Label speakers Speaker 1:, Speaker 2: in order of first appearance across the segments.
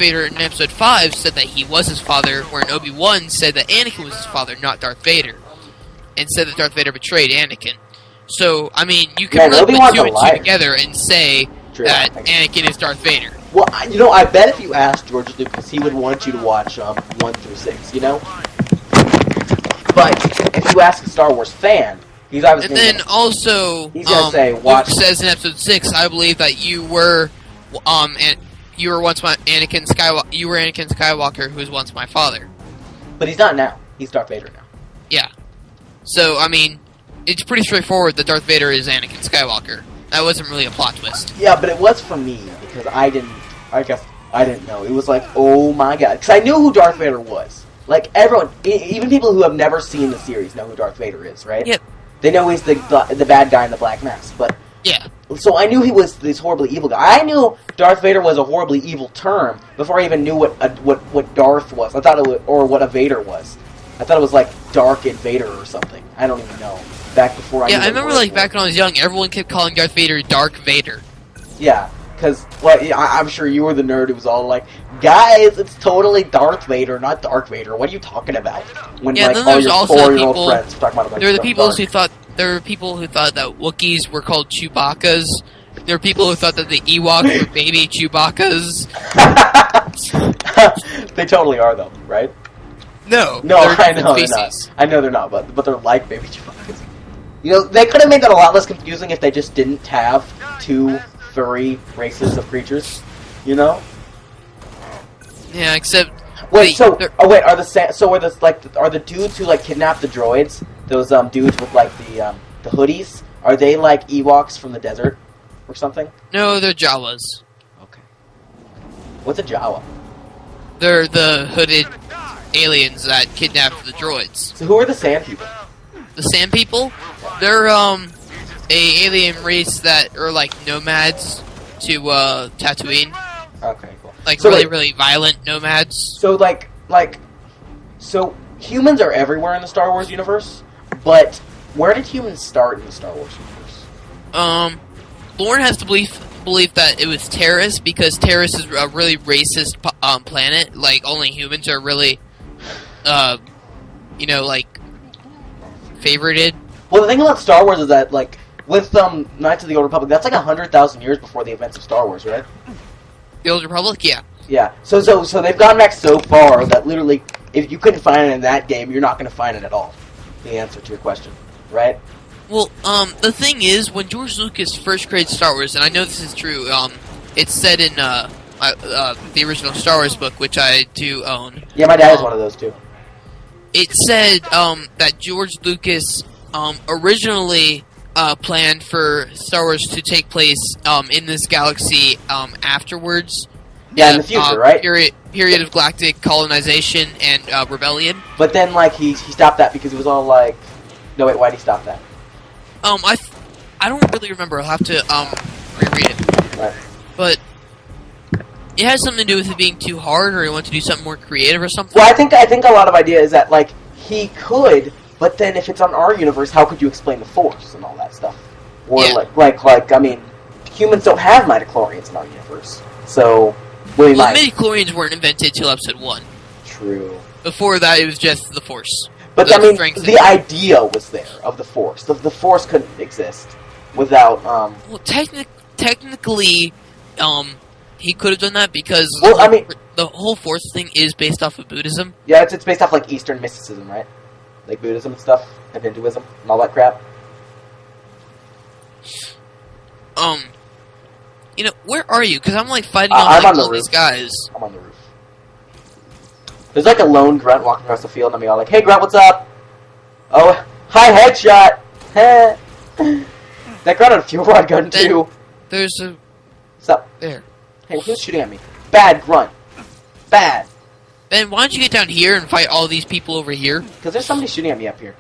Speaker 1: Vader in Episode 5 said that he was his father, where in Obi-Wan said that Anakin was his father, not Darth Vader, and said that Darth Vader betrayed Anakin. So, I mean, you can really put two and two together and say that Anakin is Darth Vader.
Speaker 2: Well, you know, I bet if you asked George Lucas, he would want you to watch 1 through 6, you know? But if you ask a Star Wars fan, he's obviously
Speaker 1: and then also,
Speaker 2: he's gonna say, watch.
Speaker 1: Luke says in Episode 6, I believe that you were once my Anakin Skywalker. You were Anakin Skywalker, who was once my father.
Speaker 2: But he's not now. He's Darth Vader now.
Speaker 1: Yeah. So I mean, it's pretty straightforward that Darth Vader is Anakin Skywalker. That wasn't really a plot twist.
Speaker 2: Yeah, but it was for me because I guess I didn't know. It was like, oh my god, because I knew who Darth Vader was. Like everyone, even people who have never seen the series know who Darth Vader is, right?
Speaker 1: Yep.
Speaker 2: They know he's the bad guy in the black mask, but
Speaker 1: yeah.
Speaker 2: So I knew he was this horribly evil guy. I knew Darth Vader was a horribly evil term before I even knew what Darth was. I thought it was, or what a Vader was. I thought it was like Dark Invader or something. I don't even know. Back before I knew
Speaker 1: I remember like back when I was young, everyone kept calling Darth Vader Dark Vader.
Speaker 2: Yeah, because I'm sure you were the nerd who was all like, guys, it's totally Darth Vader, not Dark Vader. What are you talking about? When
Speaker 1: yeah,
Speaker 2: like
Speaker 1: then
Speaker 2: all
Speaker 1: there's
Speaker 2: your
Speaker 1: also
Speaker 2: 4-year-old
Speaker 1: people.
Speaker 2: friends talking about
Speaker 1: There were the people
Speaker 2: dark.
Speaker 1: who thought that Wookiees were called Chewbacca's. There were people who thought that the Ewoks were baby Chewbacca's.
Speaker 2: They totally are though, right?
Speaker 1: No,
Speaker 2: I know they're not. I know they're not, but they're like baby Chewbacca's. You know, they could have made that a lot less confusing if they just didn't have 2 furry races of creatures. You know?
Speaker 1: Yeah, except
Speaker 2: wait. Are the dudes who like kidnap the droids? Those dudes with like the hoodies? Are they like Ewoks from the desert or something?
Speaker 1: No, they're Jawas.
Speaker 2: Okay. What's a Jawa?
Speaker 1: They're the hooded aliens that kidnap the droids.
Speaker 2: So who are the Sand People?
Speaker 1: The Sand People? They're a alien race that are like nomads to Tatooine.
Speaker 2: Okay, cool.
Speaker 1: Like so really violent nomads.
Speaker 2: So so humans are everywhere in the Star Wars universe, but where did humans start in the Star Wars universe?
Speaker 1: Lauren has the belief that it was Terrace because Terrace is a really racist planet. Like only humans are really, like favorited.
Speaker 2: Well, the thing about Star Wars is that like with Knights of the Old Republic, that's like 100,000 years before the events of Star Wars, right?
Speaker 1: The Old Republic, yeah.
Speaker 2: Yeah. So they've gone back so far that literally, if you couldn't find it in that game, you're not going to find it at all. The answer to your question, right?
Speaker 1: Well, the thing is, when George Lucas first created Star Wars, and I know this is true, it's said in the original Star Wars book, which I do own.
Speaker 2: Yeah, my dad is one of those too.
Speaker 1: It said that George Lucas originally planned for Star Wars to take place in this galaxy afterwards.
Speaker 2: Yeah, in the future, right?
Speaker 1: Period of galactic colonization and rebellion.
Speaker 2: But then, like, he stopped that because it was all like... No, wait, why'd he stop that?
Speaker 1: I don't really remember. I'll have to reread it.
Speaker 2: Right.
Speaker 1: But it has something to do with it being too hard, or he wanted to do something more creative or something.
Speaker 2: Well, I think a lot of idea is that, like, he could, but then if it's on our universe, how could you explain the Force and all that stuff? Or,
Speaker 1: yeah.
Speaker 2: I mean, humans don't have midichlorians in our universe. So...
Speaker 1: Well, midichlorians weren't invented till Episode 1.
Speaker 2: True.
Speaker 1: Before that, it was just the Force.
Speaker 2: But, I mean, the idea was there of the Force. The Force couldn't exist without,
Speaker 1: Well, technically, he could have done that because...
Speaker 2: Well, I mean...
Speaker 1: The whole Force thing is based off of Buddhism.
Speaker 2: Yeah, it's based off, like, Eastern mysticism, right? Like Buddhism and stuff, and Hinduism, and all that crap.
Speaker 1: You know, where are you? Because I'm, like, fighting all these guys.
Speaker 2: I'm on the roof. There's, like, a lone grunt walking across the field, and I'm all like, hey, Grunt, what's up? Oh, hi, headshot! Heh. That grunt had a fuel rod gun, too.
Speaker 1: There's a...
Speaker 2: What's up?
Speaker 1: There.
Speaker 2: Hey, who's shooting at me? Bad grunt. Bad.
Speaker 1: Ben, why don't you get down here and fight all these people over here?
Speaker 2: Because there's somebody shooting at me up here.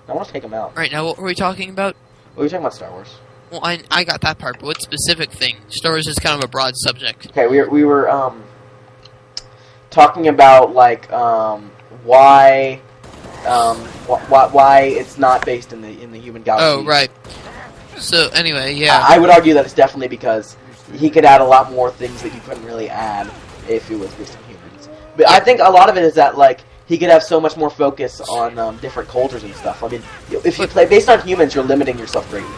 Speaker 2: I want to take them out.
Speaker 1: Right, now what were we talking about?
Speaker 2: What are we talking about, Star Wars?
Speaker 1: Well, I got that part, but what specific thing? Star Wars is kind of a broad subject.
Speaker 2: Okay, we were talking about like why it's not based in the human galaxy.
Speaker 1: Oh, right. So anyway, yeah.
Speaker 2: I would argue that it's definitely because he could add a lot more things that you couldn't really add if it was based on humans. But I think a lot of it is that, like, he could have so much more focus on different cultures and stuff. I mean, if you play based on humans, you're limiting yourself greatly.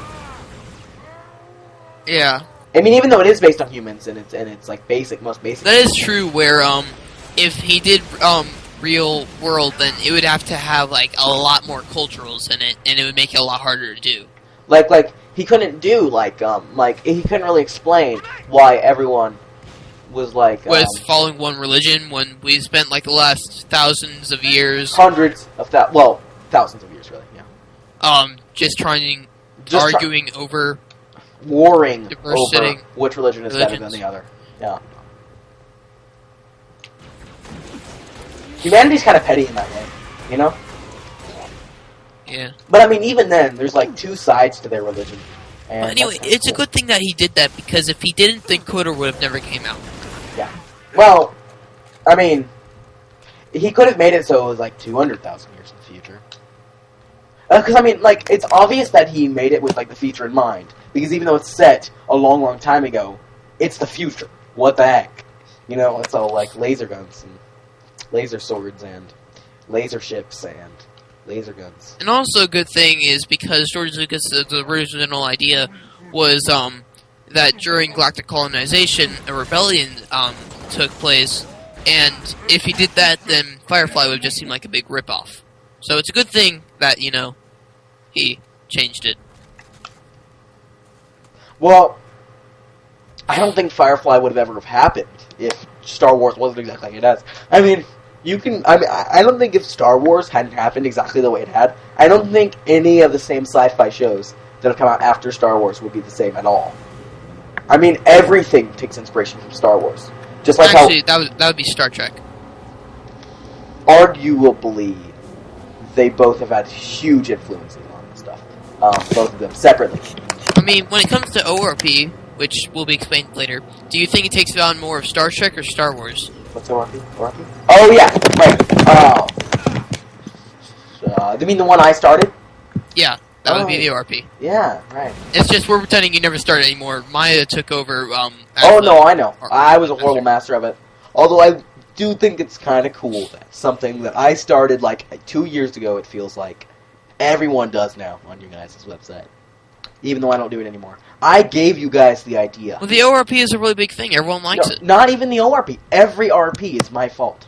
Speaker 1: Yeah.
Speaker 2: I mean, even though it is based on humans and it's like most basic.
Speaker 1: That is true. Where if he did real world, then it would have to have like a lot more culturals in it, and it would make it a lot harder to do.
Speaker 2: Like he couldn't do like he couldn't really explain why everyone was like
Speaker 1: was following one religion when we spent like the last thousands of years,
Speaker 2: thousands of years really, yeah.
Speaker 1: Just arguing over.
Speaker 2: Warring over which religion is better than the other. Yeah. Humanity's kind of petty in that way, you know?
Speaker 1: Yeah.
Speaker 2: But I mean, even then, there's like two sides to their religion. And
Speaker 1: anyway, it's a good thing that he did that, because if he didn't, then KOTOR would have never came out.
Speaker 2: Yeah. Well, I mean, he could have made it so it was like 200,000 years in the future. Because, I mean, like, it's obvious that he made it with, like, the future in mind. Because even though it's set a long, long time ago, it's the future. What the heck? You know, it's all, like, laser guns and laser swords and laser ships and laser guns.
Speaker 1: And also a good thing is because George Lucas, the original idea was, that during galactic colonization, a rebellion, took place. And if he did that, then Firefly would just seem like a big ripoff. So it's a good thing that, you know, he changed it.
Speaker 2: Well, I don't think Firefly would have ever have happened if Star Wars wasn't exactly like it has. I mean, I don't think if Star Wars hadn't happened exactly the way it had, I don't think any of the same sci-fi shows that have come out after Star Wars would be the same at all. I mean, everything takes inspiration from Star Wars. Just like
Speaker 1: actually, that would be Star Trek.
Speaker 2: Arguably, they both have had huge influences on this stuff. Both of them separately.
Speaker 1: I mean, when it comes to ORP, which will be explained later, do you think it takes on more of Star Trek or Star Wars?
Speaker 2: What's ORP? ORP? Oh yeah, right. You mean the one I started?
Speaker 1: Yeah, that would be the ORP.
Speaker 2: Yeah, right.
Speaker 1: It's just we're pretending you never started anymore. Maya took over.
Speaker 2: Oh no, I know. I was a horrible master of it. Although I do think it's kind of cool that something that I started like 2 years ago, it feels like everyone does now on your guys' website. Even though I don't do it anymore. I gave you guys the idea.
Speaker 1: Well, the ORP is a really big thing. Everyone likes it.
Speaker 2: Not even the ORP. Every RP is my fault.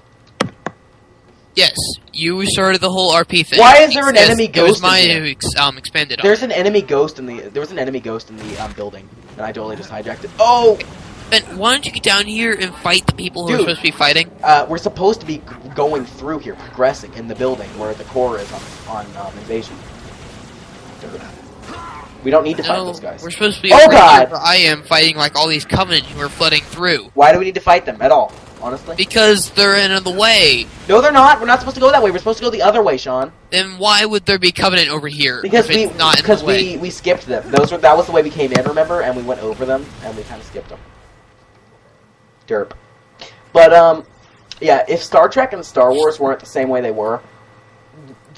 Speaker 1: Yes, you started the whole RP thing.
Speaker 2: Why is there an enemy ghost?
Speaker 1: It was Maya who expanded on.
Speaker 2: There was an enemy ghost in the building, and I totally just hijacked it. Oh!
Speaker 1: Ben, why don't you get down here and fight the people who are supposed to be fighting?
Speaker 2: We're supposed to be going through here, progressing in the building where the core is on Invasion. We don't need to fight those guys.
Speaker 1: We're supposed to be
Speaker 2: God!
Speaker 1: Where I am fighting like all these Covenant who are flooding through.
Speaker 2: Why do we need to fight them at all, honestly?
Speaker 1: Because they're in the way.
Speaker 2: No, they're not. We're not supposed to go that way. We're supposed to go the other way, Sean.
Speaker 1: Then why would there be Covenant over here?
Speaker 2: Because
Speaker 1: we
Speaker 2: skipped them. That was the way we came in, remember? And we went over them, and we kind of skipped them. Derp. But, yeah, if Star Trek and Star Wars weren't the same way they were,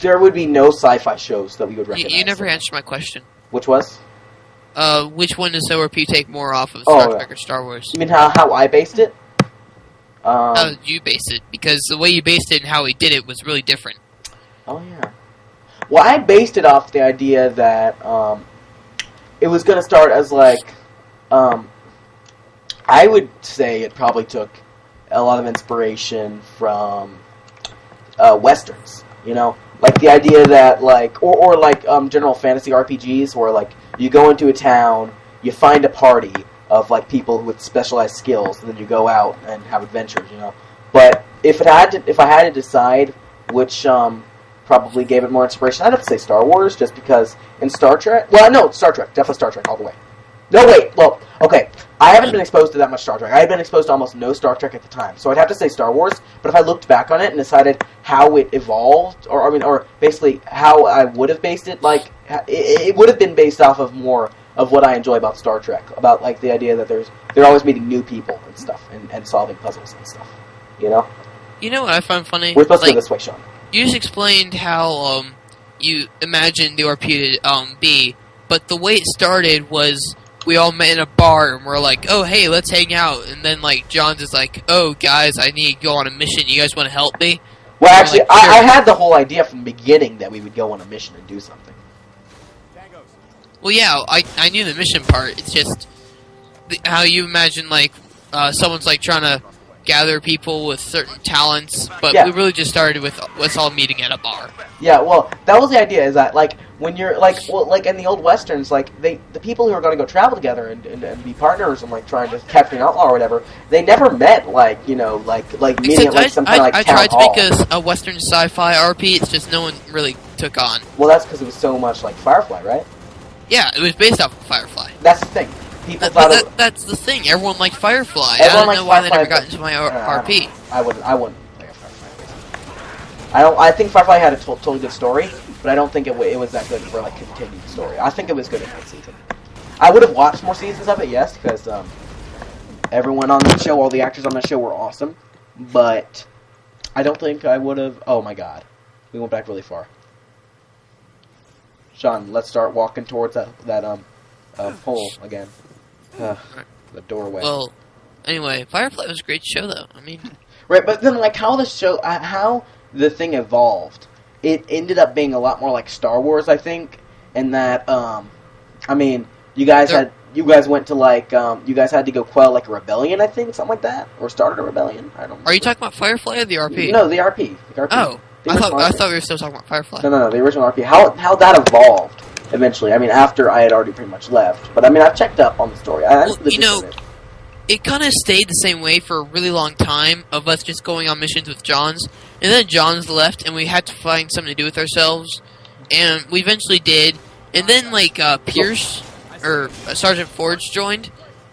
Speaker 2: there would be no sci-fi shows that we would recognize.
Speaker 1: You never answered my question.
Speaker 2: Which was?
Speaker 1: Which one does ORP take more off of, Star Trek or Star Wars?
Speaker 2: You mean how I based it?
Speaker 1: How you based it? Because the way you based it and how he did it was really different.
Speaker 2: Oh, yeah. Well, I based it off the idea that, it was going to start as, like, I would say it probably took a lot of inspiration from, Westerns, you know? Like, the idea that, like, or like, general fantasy RPGs, where, like, you go into a town, you find a party of, like, people with specialized skills, and then you go out and have adventures, you know? But if I had to decide which, probably gave it more inspiration, I'd have to say Star Wars, just because in Star Trek... Well, no, Star Trek. Definitely Star Trek all the way. No, wait. Well, okay. I haven't been exposed to that much Star Trek. I had been exposed to almost no Star Trek at the time. So I'd have to say Star Wars, but if I looked back on it and decided how it evolved, or basically how I would have based it, like, it would have been based off of more of what I enjoy about Star Trek. About, like, the idea that they're always meeting new people and stuff, and solving puzzles and stuff. You know?
Speaker 1: You know what I find funny?
Speaker 2: We're supposed to go this way, Sean.
Speaker 1: You just explained how, you imagined the RP to, be, but the way it started was we all met in a bar and we're like, oh hey, let's hang out. And then like John's is like, oh guys, I need to go on a mission. You guys want to help me?
Speaker 2: Well,
Speaker 1: And
Speaker 2: actually,
Speaker 1: we're like, sure.
Speaker 2: I had the whole idea from the beginning that we would go on a mission and do something.
Speaker 1: Well, yeah, I knew the mission part. It's just how you imagine like someone's like trying to gather people with certain talents, but
Speaker 2: Yeah.
Speaker 1: we really just started with us all meeting at a bar.
Speaker 2: Yeah, well, that was the idea. Is that like when you're like, well, like in the old westerns, like the people who are going to go travel together and be partners and like trying to capture an outlaw or whatever, they never met like meeting at like some kind of like
Speaker 1: I
Speaker 2: town
Speaker 1: tried
Speaker 2: hall.
Speaker 1: to make a Western sci-fi RP. It's just no one really took on.
Speaker 2: Well, that's because it was so much like Firefly, right?
Speaker 1: Yeah, it was based off of Firefly.
Speaker 2: That's the thing. People thought
Speaker 1: That's the thing. Everyone liked Firefly.
Speaker 2: Everyone
Speaker 1: I don't
Speaker 2: liked
Speaker 1: know why they
Speaker 2: Firefly,
Speaker 1: never got
Speaker 2: but-
Speaker 1: into my
Speaker 2: I
Speaker 1: RP.
Speaker 2: I wouldn't play a Firefly. I think Firefly had a totally good story, but I don't think it was that good for like continued story. I think it was good in one season. I would have watched more seasons of it, yes, because everyone on the show, all the actors on the show were awesome, but I don't think I would have. Oh my God, we went back really far. Sean, let's start walking towards that hole again. The doorway.
Speaker 1: Well, anyway, Firefly was a great show, though. I mean,
Speaker 2: Right, but then like how the thing evolved, it ended up being a lot more like Star Wars, I think, and that I mean, you guys went to like you guys had to go quell like a rebellion, I think, something like that, or started a rebellion. I don't know.
Speaker 1: are you talking about Firefly or the RP?
Speaker 2: No, the RP. The RP.
Speaker 1: Oh,
Speaker 2: The
Speaker 1: I
Speaker 2: original RP.
Speaker 1: thought we were still talking about Firefly.
Speaker 2: No, the original RP. How that evolved eventually. I mean, after I had already pretty much left, but I mean, I've checked up on the story.
Speaker 1: Well, you know, it kind of stayed the same way for a really long time of us just going on missions with Johns, and then Johns left, and we had to find something to do with ourselves, and we eventually did, and then like Pierce or Sergeant Forge joined,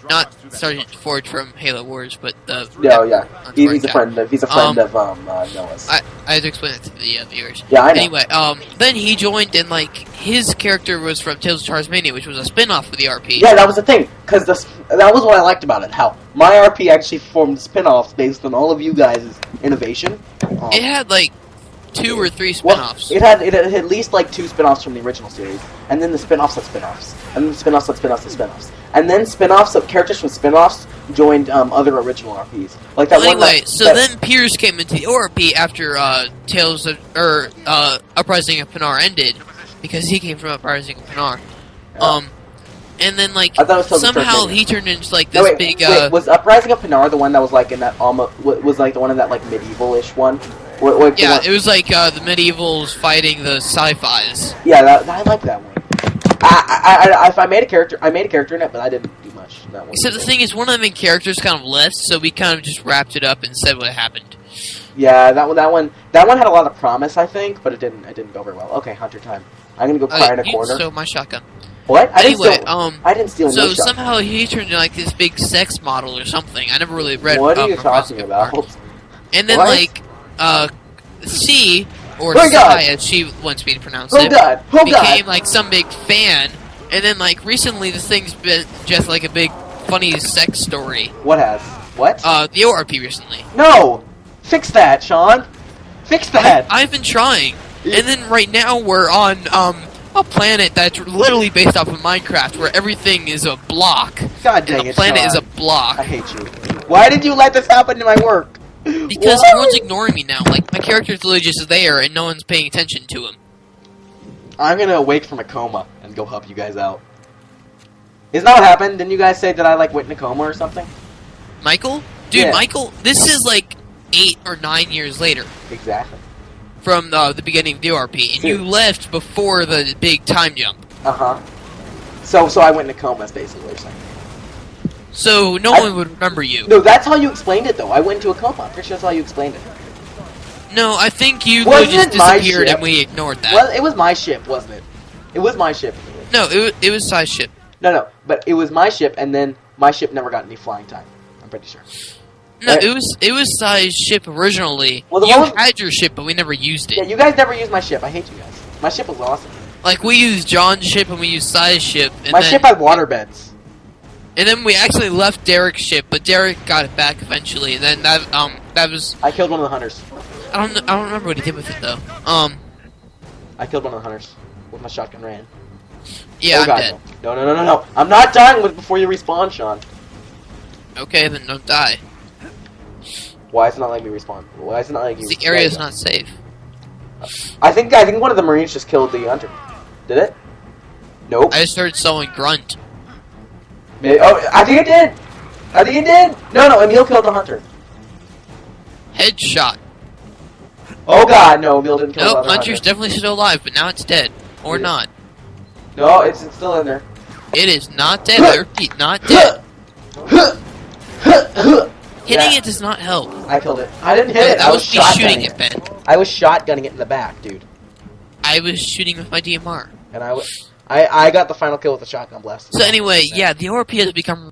Speaker 1: not Sergeant Forge from Halo Wars, but the
Speaker 2: yeah. He's a friend of Noah's.
Speaker 1: I had to explain it to the viewers.
Speaker 2: Yeah, I know.
Speaker 1: Anyway, then he joined, and like his character was from Tales of Tarsmania, which was a spin-off of the RP.
Speaker 2: Yeah, that was the thing, because that was what I liked about it, how my RP actually formed spin-offs based on all of you guys' innovation.
Speaker 1: It had like 2 or 3
Speaker 2: Well,
Speaker 1: spin-offs.
Speaker 2: it had at least like 2 spin-offs from the original series, and then the spin-offs of spin-offs, and then the spin-offs of spin-offs of spin-offs. And then spin-offs of characters from spin-offs joined other original RPs. Like that
Speaker 1: Well,
Speaker 2: one
Speaker 1: anyway, then Piers came into the ORP after Tales of Uprising of Pinar ended, because he came from Uprising of Pinar.
Speaker 2: Yeah.
Speaker 1: And then like
Speaker 2: I thought it was Tales of
Speaker 1: somehow
Speaker 2: Tarsmania.
Speaker 1: he turned into like this big.
Speaker 2: Wait, was Uprising of Pinar the one that was like in that was like the one in that like medieval-ish one?
Speaker 1: Yeah, it was like the medievals fighting the sci-fis.
Speaker 2: Yeah, I like that one. I made a character in it, but I didn't do much in that one.
Speaker 1: Except the thing is, one of the main characters kind of left, so we kind of just wrapped it up and said what happened.
Speaker 2: Yeah, that one had a lot of promise, I think, but it didn't go very well. Okay, Hunter time. I'm gonna go cry in a corner.
Speaker 1: You stole my shotgun.
Speaker 2: What? I
Speaker 1: Anyway,
Speaker 2: didn't steal
Speaker 1: so
Speaker 2: no shot.
Speaker 1: somehow he turned into like this big sex model or something. I never really read.
Speaker 2: What are you
Speaker 1: Uprising
Speaker 2: talking
Speaker 1: of Pinar.
Speaker 2: about?
Speaker 1: And then
Speaker 2: What?
Speaker 1: like C or
Speaker 2: Oh,
Speaker 1: Sai,
Speaker 2: God.
Speaker 1: as she wants me to pronounce
Speaker 2: Oh
Speaker 1: it,
Speaker 2: God! Oh
Speaker 1: became
Speaker 2: God!
Speaker 1: like some big fan. And then like recently, this thing's been just like a big funny sex story.
Speaker 2: What has? What?
Speaker 1: The ORP recently.
Speaker 2: No! Fix that, Sean. Fix that.
Speaker 1: I've been trying. And then right now we're on a planet that's literally based off of Minecraft, where everything is a block.
Speaker 2: God dang
Speaker 1: And the
Speaker 2: it,
Speaker 1: planet
Speaker 2: Sean.
Speaker 1: is a block.
Speaker 2: I hate you. Why did you let this happen to my work?
Speaker 1: Because
Speaker 2: Why?
Speaker 1: everyone's ignoring me now. Like, my character's literally just there, and no one's paying attention to him.
Speaker 2: I'm gonna awake from a coma and go help you guys out. Isn't that what happened? Didn't you guys say that I like went in a coma or something?
Speaker 1: Michael? Dude,
Speaker 2: Yeah.
Speaker 1: Michael, this is like 8 or 9 years later
Speaker 2: Exactly.
Speaker 1: from the beginning of the ORP, and you
Speaker 2: Dude.
Speaker 1: left before the big time jump.
Speaker 2: Uh-huh. So I went in a coma, that's basically what you're saying.
Speaker 1: So no
Speaker 2: I-
Speaker 1: one would remember you.
Speaker 2: No, that's how you explained it, though. I went into a coma. I'm pretty sure that's how you explained it.
Speaker 1: No, I think you
Speaker 2: Wasn't
Speaker 1: literally just
Speaker 2: it my
Speaker 1: disappeared
Speaker 2: ship?
Speaker 1: and we ignored that.
Speaker 2: Well, it was my ship, wasn't it? It was my ship.
Speaker 1: No, it was Sai's ship.
Speaker 2: No, but it was my ship, and then my ship never got any flying time. I'm pretty sure.
Speaker 1: No,
Speaker 2: Right.
Speaker 1: it was Sai's ship originally.
Speaker 2: Well, the
Speaker 1: you
Speaker 2: one-
Speaker 1: had your ship, but we never used it.
Speaker 2: Yeah, you guys never used my ship. I hate you guys. My ship was awesome.
Speaker 1: Like, we used John's ship and we used Sai's ship. And
Speaker 2: My
Speaker 1: then,
Speaker 2: ship had water beds.
Speaker 1: And then we actually left Derek's ship, but Derek got it back eventually. And then that was
Speaker 2: I killed one of the hunters.
Speaker 1: I don't remember what he did with it though.
Speaker 2: I killed one of the hunters with my shotgun ran.
Speaker 1: Yeah,
Speaker 2: Oh
Speaker 1: I'm
Speaker 2: god,
Speaker 1: dead.
Speaker 2: no. I'm not dying before you respawn, Sean.
Speaker 1: Okay, then don't die.
Speaker 2: Why is it not letting me respawn? Why is it not letting you?
Speaker 1: The area is not safe.
Speaker 2: I think one of the Marines just killed the hunter. Did it? Nope.
Speaker 1: I just heard someone grunt.
Speaker 2: Maybe, oh, I think it did. No, Emil killed the hunter.
Speaker 1: Headshot.
Speaker 2: Oh god, no, Emil didn't kill the
Speaker 1: Nope,
Speaker 2: other
Speaker 1: Hunter's
Speaker 2: hunter.
Speaker 1: definitely still alive, but now it's dead. Or
Speaker 2: Yeah.
Speaker 1: not.
Speaker 2: No, it's still in there.
Speaker 1: It is not dead. I repeat, not dead. Hitting
Speaker 2: Yeah.
Speaker 1: it does not help.
Speaker 2: I killed it. I didn't hit
Speaker 1: No,
Speaker 2: it.
Speaker 1: that
Speaker 2: I
Speaker 1: was me shooting
Speaker 2: shotgunning
Speaker 1: it, Ben.
Speaker 2: I was shotgunning it in the back, dude.
Speaker 1: I was shooting with my DMR.
Speaker 2: And I got the final kill with the shotgun blast.
Speaker 1: So anyway, yeah, the ORP has become